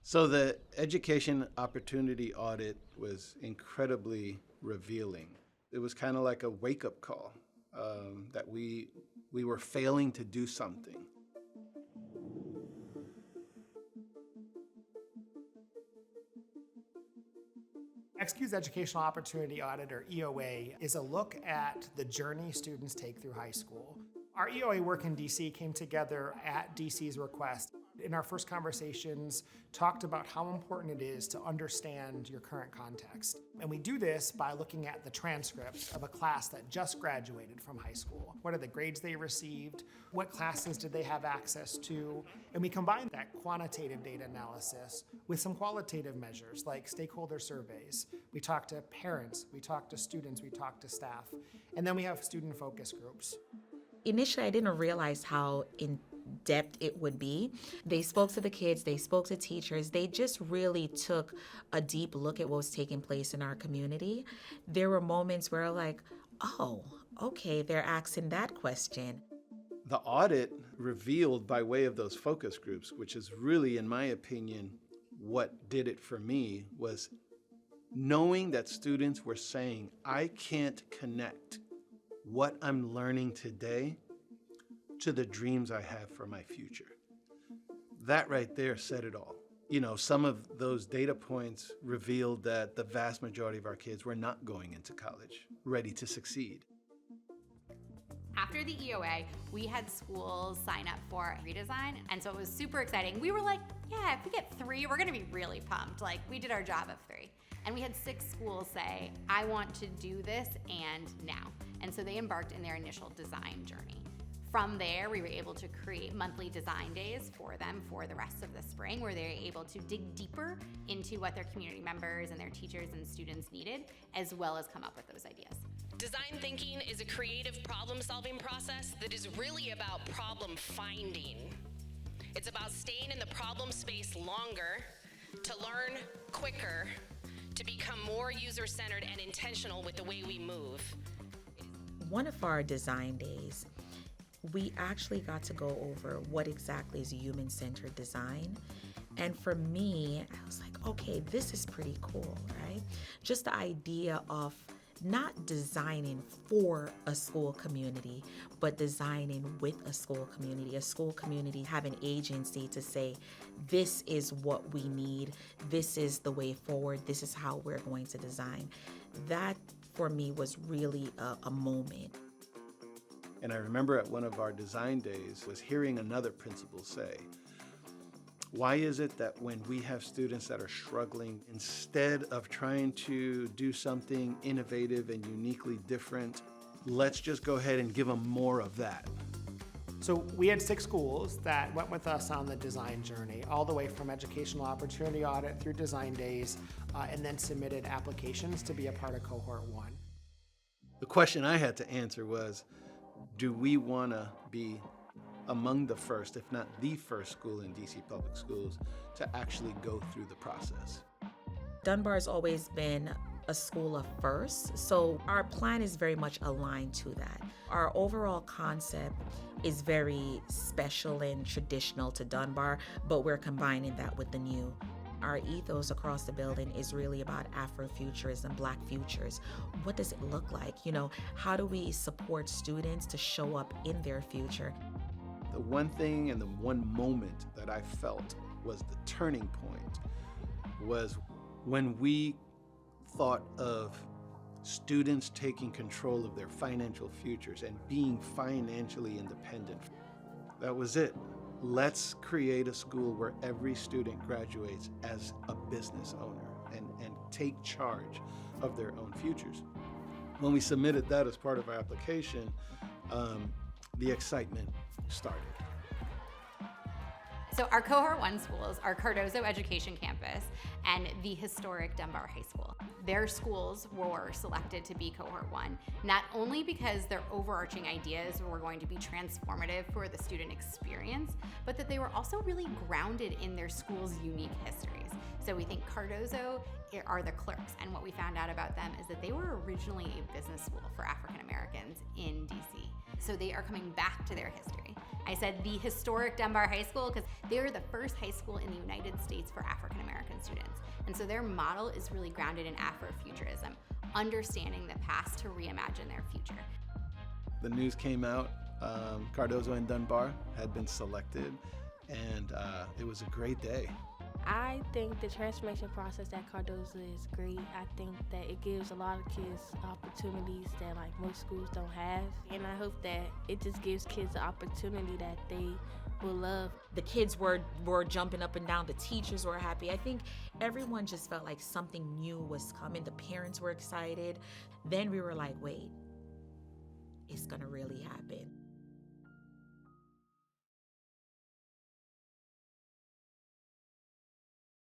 So the Education Opportunity Audit was incredibly revealing. It was kind of like a wake-up call that we were failing to do something. XQ's Educational Opportunity Audit, or EOA, is a look at the journey students take through high school. Our EOA work in DC came together at DC's request. In our first conversations, talked about how important it is to understand your current context. And we do this by looking at the transcripts of a class that just graduated from high school. What are the grades they received? What classes did they have access to? And we combine that quantitative data analysis with some qualitative measures like stakeholder surveys. We talk to parents, we talk to students, we talk to staff, and then we have student focus groups. Initially, I didn't realize how in-depth it would be. They spoke to the kids, they spoke to teachers, they just really took a deep look at what was taking place in our community. There were moments where like, oh, okay, they're asking that question. The audit revealed by way of those focus groups, which is really, in my opinion, what did it for me, was knowing that students were saying, I can't connect what I'm learning today to the dreams I have for my future. That right there said it all. You know, some of those data points revealed that the vast majority of our kids were not going into college ready to succeed. After the EOA, we had schools sign up for redesign, and so it was super exciting. We were like, yeah, if we get 3, we're gonna be really pumped. Like, we did our job of 3. And we had 6 schools say, I want to do this and now. And so they embarked in their initial design journey. From there, we were able to create monthly design days for them for the rest of the spring, where they're able to dig deeper into what their community members and their teachers and students needed, as well as come up with those ideas. Design thinking is a creative problem-solving process that is really about problem finding. It's about staying in the problem space longer, to learn quicker, to become more user-centered and intentional with the way we move. One of our design days, we actually got to go over what exactly is human-centered design. And for me, I was like, okay, this is pretty cool, right? Just the idea of not designing for a school community, but designing with a school community having agency to say, this is what we need, this is the way forward, this is how we're going to design. That, for me, was really a moment. And I remember at one of our design days was hearing another principal say, why is it that when we have students that are struggling, instead of trying to do something innovative and uniquely different, let's just go ahead and give them more of that? So we had 6 schools that went with us on the design journey, all the way from Educational Opportunity Audit through design days, and then submitted applications to be a part of Cohort 1. The question I had to answer was, do we want to be among the first, if not the first school in DC Public Schools to actually go through the process? Dunbar's always been a school of firsts, so our plan is very much aligned to that. Our overall concept is very special and traditional to Dunbar, but we're combining that with the new. Our ethos across the building is really about Afrofuturism, Black futures. What does it look like? You know, how do we support students to show up in their future? The one thing and the one moment that I felt was the turning point was when we thought of students taking control of their financial futures and being financially independent. That was it. Let's create a school where every student graduates as a business owner and take charge of their own futures. When we submitted that as part of our application, the excitement started. So our Cohort 1 schools are Cardozo Education Campus and the historic Dunbar High School. Their schools were selected to be Cohort 1, not only because their overarching ideas were going to be transformative for the student experience, but that they were also really grounded in their school's unique histories. So we think Cardozo are the clerks, and what we found out about them is that they were originally a business school for African Americans in DC. So they are coming back to their history. I said the historic Dunbar High School because They're the first high school in the United States for African American students. And so their model is really grounded in Afrofuturism, understanding the past to reimagine their future. The news came out, Cardozo and Dunbar had been selected, and it was a great day. I think the transformation process at Cardozo is great. I think that it gives a lot of kids opportunities that like most schools don't have. And I hope that it just gives kids the opportunity that they will love. The kids were jumping up and down. The teachers were happy. I think everyone just felt like something new was coming. The parents were excited. Then we were like, wait, it's gonna really happen.